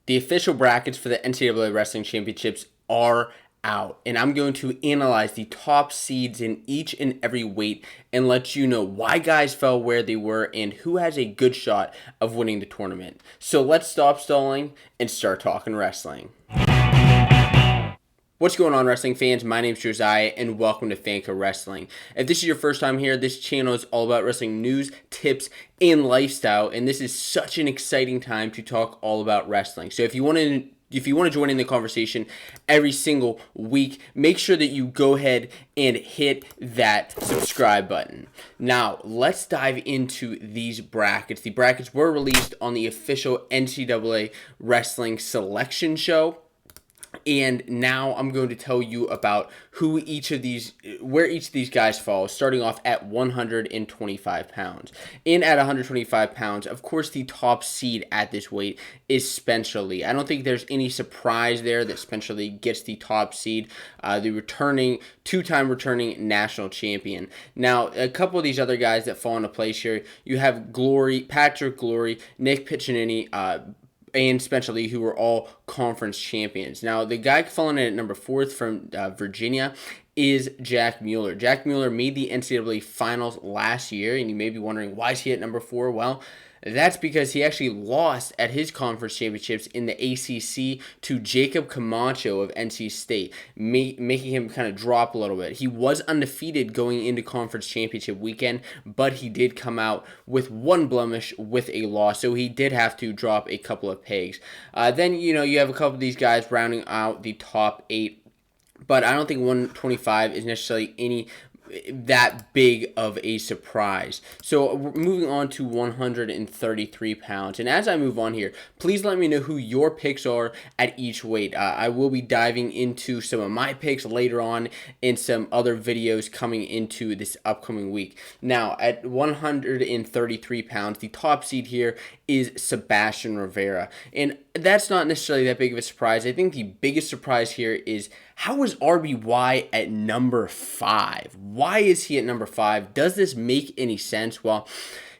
The official brackets for the NCAA Wrestling Championships are out, and I'm going to analyze the top seeds in each and every weight and let you know why guys fell where they were and who has a good shot of winning the tournament. So let's stop stalling and start talking wrestling. What's going on, wrestling fans? My name's Josiah, and welcome to Fanco Wrestling. If this is your first time here, this channel is all about wrestling news, tips, and lifestyle, and this is such an exciting time to talk all about wrestling. So if you want to join in the conversation every single week, make sure that you go ahead and hit that subscribe button. Now, let's dive into these brackets. The brackets were released on the official NCAA Wrestling Selection Show. And now I'm going to tell you about where each of these guys fall, starting off at 125 pounds. And at 125 pounds, of course, the top seed at this weight is Spencer Lee. I don't think there's any surprise there that Spencer Lee gets the top seed, the two-time returning national champion. Now, a couple of these other guys that fall into place here, you have Patrick Glory, Nick Piccinini, and Spencer Lee, who were all conference champions. Now, the guy falling in at number 4 from Virginia is Jack Mueller. Jack Mueller made the NCAA finals last year, and you may be wondering, why is he at number 4? Well, that's because he actually lost at his conference championships in the ACC to Jacob Camacho of NC State, making him kind of drop a little bit. He was undefeated going into conference championship weekend, but he did come out with one blemish with a loss, so he did have to drop a couple of pegs. Then, you have a couple of these guys rounding out the top 8, but I don't think 125 is necessarily that big of a surprise. So we're moving on to 133 pounds. And as I move on here, please let me know who your picks are at each weight. I will be diving into some of my picks later on in some other videos coming into this upcoming week. Now, at 133 pounds, the top seed here is Sebastian Rivera. And that's not necessarily that big of a surprise. I think the biggest surprise here is, how is RBY at number 5? Why is he at number 5? Does this make any sense? Well,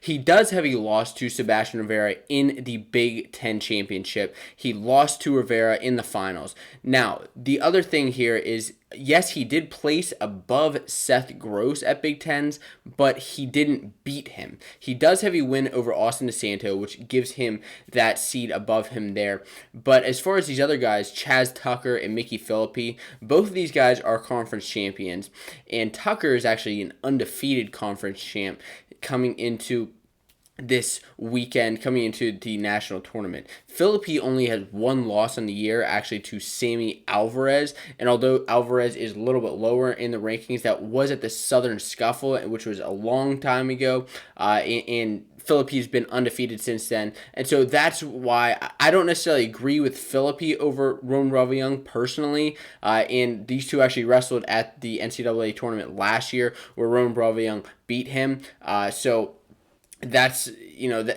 he does have a loss to Sebastian Rivera in the Big Ten Championship. He lost to Rivera in the finals. Now, the other thing here is, yes, he did place above Seth Gross at Big Tens, but he didn't beat him. He does have a win over Austin DeSanto, which gives him that seed above him there. But as far as these other guys, Chaz Tucker and Mickey Philippi, both of these guys are conference champions. And Tucker is actually an undefeated conference champ coming into this weekend, coming into the national tournament. Philippi only has one loss on the year, actually to Sammy Alvarez, and although Alvarez is a little bit lower in the rankings, that was at the Southern Scuffle, which was a long time ago, and Philippi has been undefeated since then, and so that's why I don't necessarily agree with Philippi over Roan Ravayung personally, and these two actually wrestled at the NCAA tournament last year, where Roan Ravayung beat him, so that's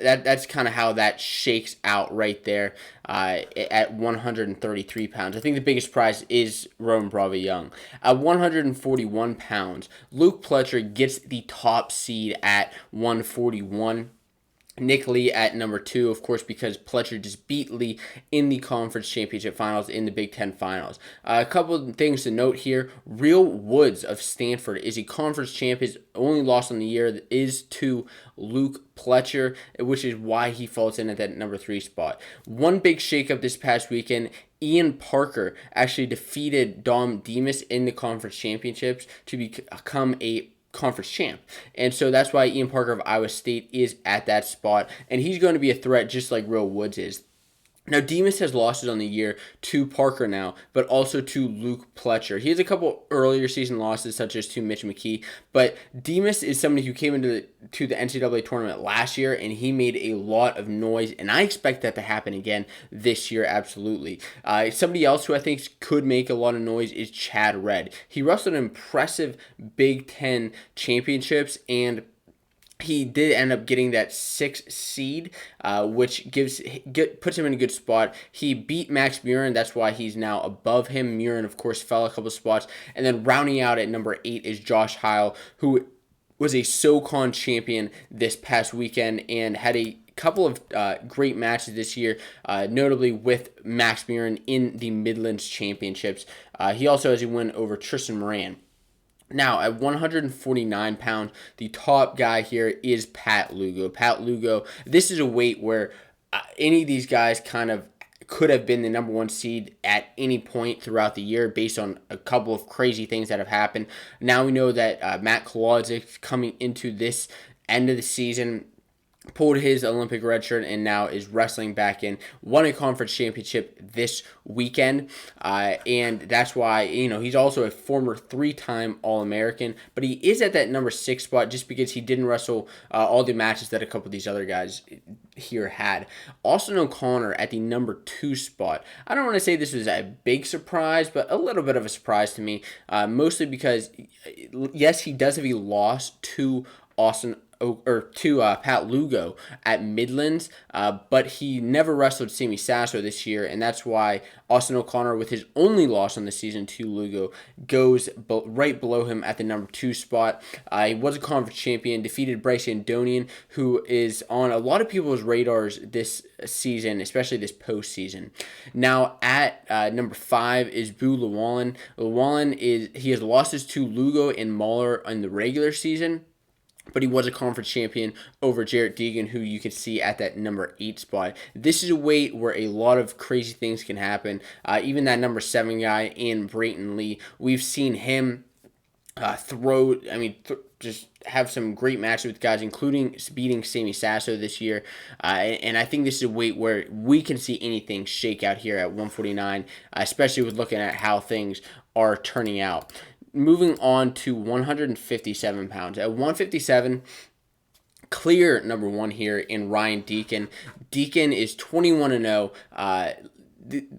that's kind of how that shakes out right there at 133 pounds. I think the biggest surprise is Roan Ravayung. At 141 pounds, Luke Pletcher gets the top seed at 141. Nick Lee at number 2, of course, because Pletcher just beat Lee in the conference championship finals, in the Big Ten finals. A couple of things to note here. Real Woods of Stanford is a conference champ. His only loss on the year is to Luke Pletcher, which is why he falls in at that number 3 spot. One big shakeup this past weekend, Ian Parker actually defeated Dom Demas in the conference championships to become a conference champ, and so that's why Ian Parker of Iowa State is at that spot, and he's going to be a threat just like Real Woods is. Now, Demas has losses on the year to Parker now, but also to Luke Pletcher. He has a couple earlier season losses, such as to Mitch McKee, but Demas is somebody who came into the NCAA tournament last year, and he made a lot of noise, and I expect that to happen again this year, absolutely. Somebody else who I think could make a lot of noise is Chad Redd. He wrestled impressive Big Ten championships, and he did end up getting that 6th seed, which puts him in a good spot. He beat Max Murin. That's why he's now above him. Murin, of course, fell a couple spots. And then rounding out at number 8 is Josh Heil, who was a SoCon champion this past weekend and had a couple of great matches this year, notably with Max Murin in the Midlands Championships. He also has a win over Tristan Moran. Now, at 149 pounds, the top guy here is Pat Lugo. Pat Lugo, this is a weight where any of these guys kind of could have been the number one seed at any point throughout the year based on a couple of crazy things that have happened. Now we know that Matt Kolodzik coming into this end of the season pulled his Olympic red shirt and now is wrestling back in, won a conference championship this weekend, and that's why, he's also a former 3-time All-American, but he is at that number 6 spot just because he didn't wrestle all the matches that a couple of these other guys here had. Austin O'Connor at the number 2 spot. I don't want to say this was a big surprise, but a little bit of a surprise to me, mostly because, yes, he does have a loss to Pat Lugo at Midlands, but he never wrestled Sammy Sasso this year, and that's why Austin O'Connor, with his only loss on the season to Lugo, goes right below him at the number 2 spot. He was a conference champion, defeated Bryce Andonian, who is on a lot of people's radars this season, especially this postseason. Now at number 5 is Boo Llewellyn. Llewellyn he has losses to Lugo and Mahler in the regular season, but he was a conference champion over Jarrett Deegan, who you can see at that number 8 spot. This is a weight where a lot of crazy things can happen. Even that number 7 guy in Brayton Lee, we've seen him just have some great matches with guys, including beating Sammy Sasso this year. And I think this is a weight where we can see anything shake out here at 149, especially with looking at how things are turning out. Moving on to 157 pounds. At 157, clear number 1 here in Ryan Deacon. Deacon is 21-0.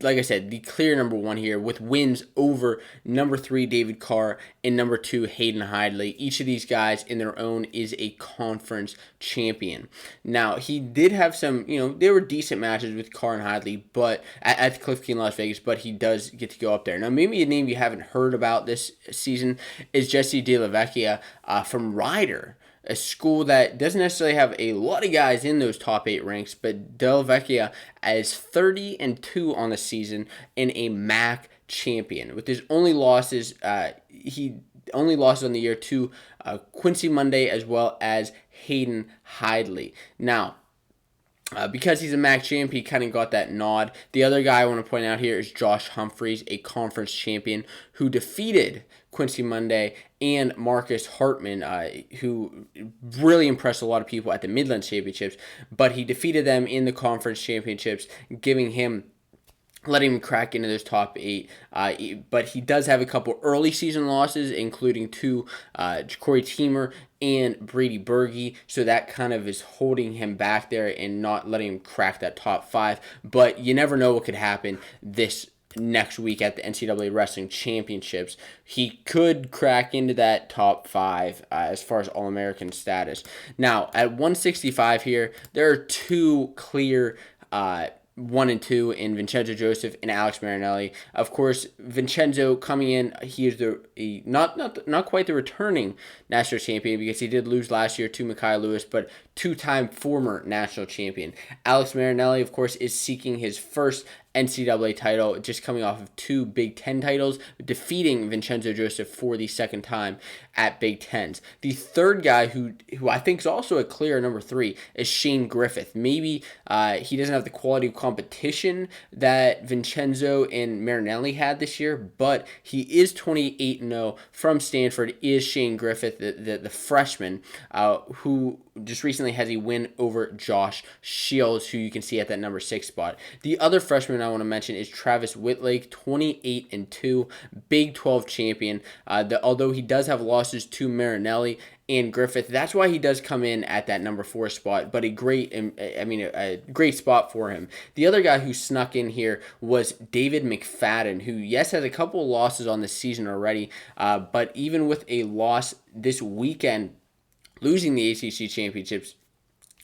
Like I said, the clear number 1 here with wins over number 3 David Carr and number 2 Hayden Hidlay. Each of these guys in their own is a conference champion. Now, he did have some, they were decent matches with Carr and Hidlay, but at the Cliff King Las Vegas, but he does get to go up there. Now, maybe a name you haven't heard about this season is Jesse De La Vecchia from Ryder, a school that doesn't necessarily have a lot of guys in those top 8 ranks, but Del Vecchia is 30-2 on the season and a MAC champion. With his only losses, on the year to Quincy Monday as well as Hayden Hidlay. Now, because he's a MAC champ, he kind of got that nod. The other guy I want to point out here is Josh Humphreys, a conference champion who defeated Quincy Monday and Marcus Hartman, who really impressed a lot of people at the Midlands Championships, but he defeated them in the conference championships, letting him crack into those top 8. But he does have a couple early season losses, including to Corey Teamer and Brady Berge, so that kind of is holding him back there and not letting him crack that top 5. But you never know what could happen this next week at the NCAA Wrestling Championships. He could crack into that top 5 as far as All-American status. Now, at 165 here, there are 2 clear 1 and 2 in Vincenzo Joseph and Alex Marinelli. Of course, Vincenzo coming in, he is not quite the returning national champion because he did lose last year to Mekhi Lewis, but 2-time former national champion. Alex Marinelli, of course, is seeking his first NCAA title, just coming off of 2 Big Ten titles, defeating Vincenzo Joseph for the second time at Big Tens. The third guy who I think is also a clear number 3 is Shane Griffith. Maybe he doesn't have the quality of competition that Vincenzo and Marinelli had this year, but he is 28-0 from Stanford, is Shane Griffith, the freshman, who just recently has a win over Josh Shields, who you can see at that number 6 spot. The other freshman I want to mention is Travis Whitlake, 28-2, Big 12 champion. Although he does have losses to Marinelli and Griffith, that's why he does come in at that number 4 spot, but a great spot for him. The other guy who snuck in here was David McFadden, who, yes, has a couple of losses on the season already, but even with a loss this weekend, losing the ACC championships,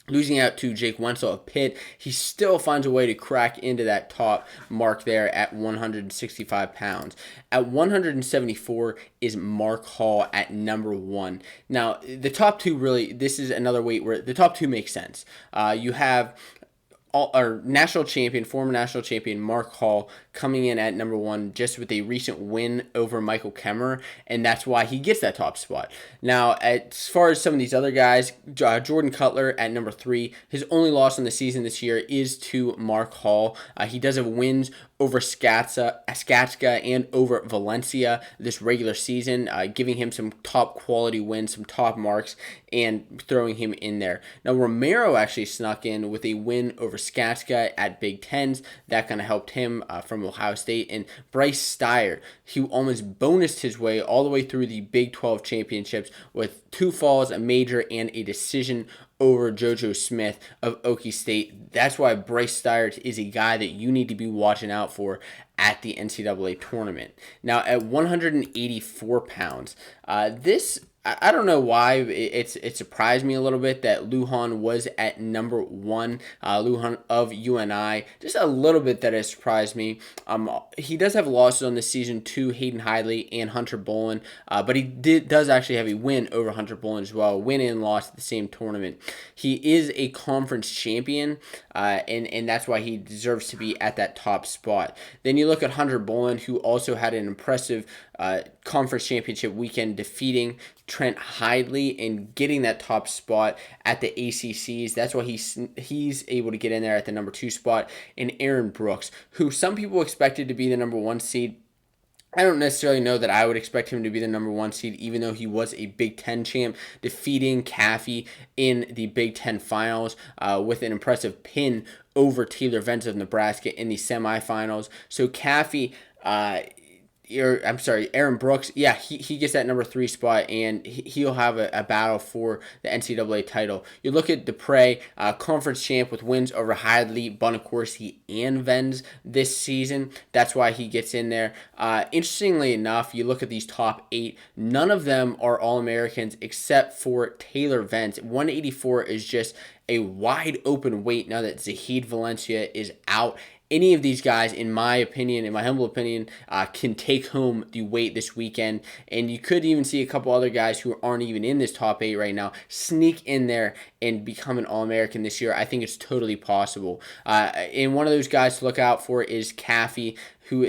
losing out to Jake Wenzel of Pitt, he still finds a way to crack into that top mark there at 165 pounds. At 174 is Mark Hall at number 1. Now, the top two really, this is another weight where the top two make sense. You have our national champion, former national champion Mark Hall, coming in at number 1 just with a recent win over Michael Kemmerer, and that's why he gets that top spot. Now, as far as some of these other guys, Jordan Cutler at number 3, his only loss on the season this year is to Mark Hall. He does have wins over Skatska and over Valencia this regular season, giving him some top quality wins, some top marks, and throwing him in there. Now, Romero actually snuck in with a win over Skatska at Big Tens. That kind of helped him from Ohio State. And Bryce Steyer, he almost bonused his way all the way through the Big 12 championships with 2 falls, a major, and a decision over JoJo Smith of Okie State. That's why Bryce Steyer is a guy that you need to be watching out for at the NCAA tournament. Now, at 184 pounds, I don't know why it surprised me a little bit that Lujan was at number 1, Lujan of UNI. Just a little bit that it surprised me. He does have losses on this season to Hayden Hidley and Hunter Bolin, but he does actually have a win over Hunter Bolin as well, win and loss at the same tournament. He is a conference champion, and that's why he deserves to be at that top spot. Then you look at Hunter Bolin, who also had an impressive conference championship weekend, defeating Trent Hidley and getting that top spot at the ACCs. That's why he's able to get in there at the number 2 spot. And Aaron Brooks, who some people expected to be the number 1 seed. I don't necessarily know that I would expect him to be the number 1 seed, even though he was a Big Ten champ, defeating Caffey in the Big Ten finals with an impressive pin over Taylor Vance of Nebraska in the semifinals. So Caffey, Aaron Brooks, yeah, he gets that number 3 spot, and he'll have a battle for the NCAA title. You look at Dupre, conference champ with wins over Hidley, Bonacorsi, and Venz this season. That's why he gets in there. Interestingly enough, you look at these top 8, none of them are All-Americans except for Taylor Vance. 184 is just a wide open weight now that Zahid Valencia is out. Any of these guys, in my opinion, in my humble opinion, can take home the weight this weekend. And you could even see a couple other guys who aren't even in this top 8 right now sneak in there and become an All-American this year. I think it's totally possible. And one of those guys to look out for is Caffey, who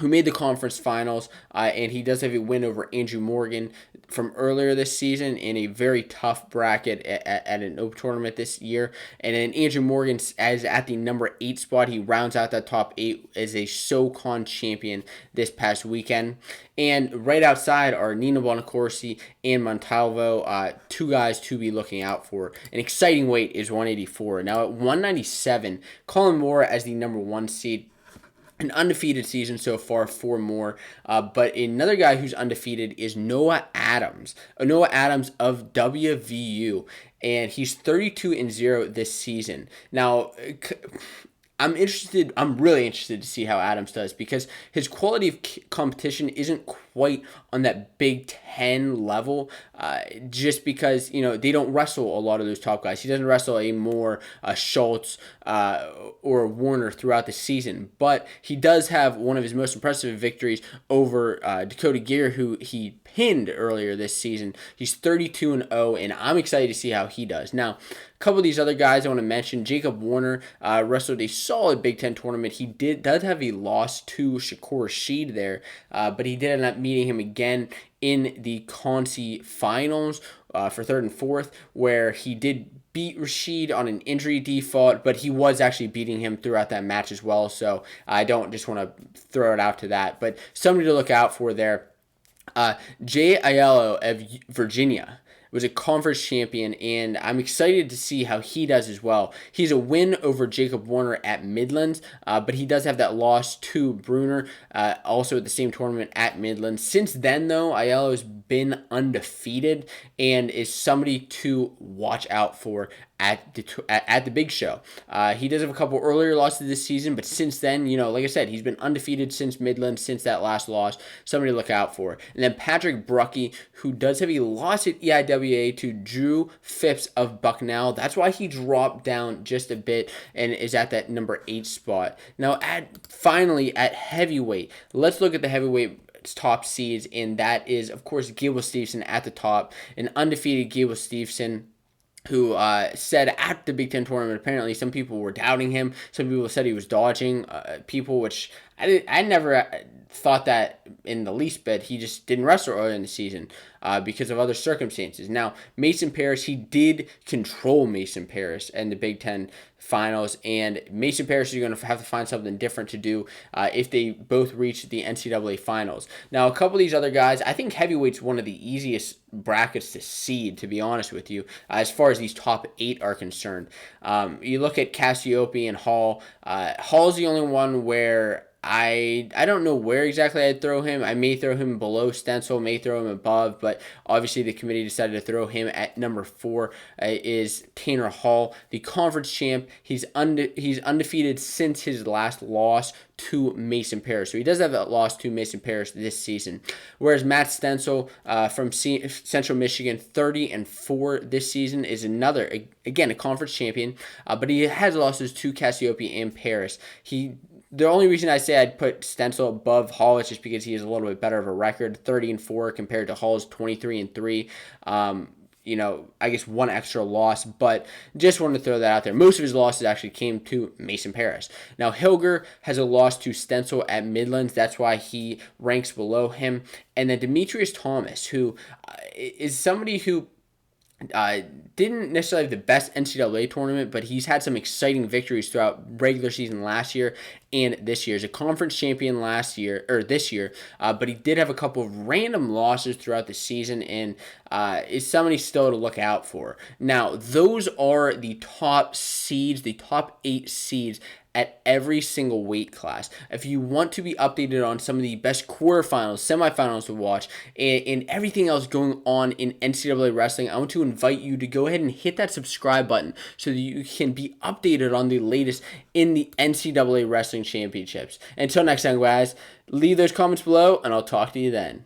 made the conference finals, and he does have a win over Andrew Morgan from earlier this season in a very tough bracket at an open tournament this year. And then Andrew Morgan, as at the number 8 spot, he rounds out that top 8 as a SoCon champion this past weekend. And right outside are Nino Bonacorsi and Montalvo, 2 guys to be looking out for. An exciting weight is 184. Now at 197, Colin Moore as the number 1 seed. An undefeated season so far for Moore, but another guy who's undefeated is Noah Adams. Noah Adams of WVU, and he's 32-0 this season. Now, I'm really interested to see how Adams does, because his quality of competition isn't quite on that Big Ten level, just because, they don't wrestle a lot of those top guys. He doesn't wrestle a Moore, Schultz, or Warner throughout the season, but he does have one of his most impressive victories over Dakota Gear, who he pinned earlier this season. He's 32-0, and I'm excited to see how he does. Now, a couple of these other guys I want to mention. Jacob Warner wrestled a solid Big Ten tournament. He does have a loss to Shakur Rashid there, but he did end up meeting him again in the Conci finals for 3rd and 4th, where he did beat Rashid on an injury default, but he was actually beating him throughout that match as well, so I don't just want to throw it out to that. But somebody to look out for there. Jay Aiello of Virginia was a conference champion, and I'm excited to see how he does as well. He's a win over Jacob Warner at Midlands, but he does have that loss to Bruner, also at the same tournament at Midlands. Since then, though, Aiello's been undefeated and is somebody to watch out for at the big show. He does have a couple earlier losses this season, but since then, like I said, he's been undefeated since Midland, since that last loss. Somebody to look out for. And then Patrick Bruckey, who does have a loss at EIWA to Drew Phipps of Bucknell. That's why he dropped down just a bit and is at that number 8 spot. Now, finally at heavyweight, let's look at the heavyweight top seeds, and that is, of course, Gable Steveson at the top, an undefeated Gable Steveson, who said at the Big Ten tournament, apparently some people were doubting him. Some people said he was dodging people, which I never thought that in the least bit. He just didn't wrestle early in the season because of other circumstances. Now, Mason Parris, he did control Mason Parris in the Big Ten finals, and Mason Parris is going to have to find something different to do if they both reach the NCAA finals. Now, a couple of these other guys, I think heavyweight's one of the easiest brackets to seed, to be honest with you, as far as these top 8 are concerned. You look at Cassiope and Hall. Hall's the only one where I don't know where exactly I'd throw him. I may throw him below Stencil, may throw him above, but obviously the committee decided to throw him at number 4. Is Tanner Hall, the conference champ. He's undefeated since his last loss to Mason Parris. So he does have that loss to Mason Parris this season. Whereas Matt Stencil from Central Michigan, 30-4 this season, is another, again, a conference champion, but he has losses to Cassiope and Parris. The only reason I say I'd put Stencil above Hall is just because he has a little bit better of a record, 30-4 compared to Hall's 23-3. I guess one extra loss, but just wanted to throw that out there. Most of his losses actually came to Mason Parris. Now, Hilger has a loss to Stencil at Midlands. That's why he ranks below him. And then Demetrius Thomas, who is somebody who didn't necessarily have the best NCAA tournament, but he's had some exciting victories throughout regular season last year and this year. He's a conference champion this year, but he did have a couple of random losses throughout the season, and is somebody still to look out for. Now, those are the top seeds, the top 8 seeds at every single weight class. If you want to be updated on some of the best quarterfinals, semifinals to watch, and everything else going on in NCAA wrestling, I want to invite you to go ahead and hit that subscribe button so that you can be updated on the latest in the NCAA Wrestling Championships. Until next time, guys, leave those comments below, and I'll talk to you then.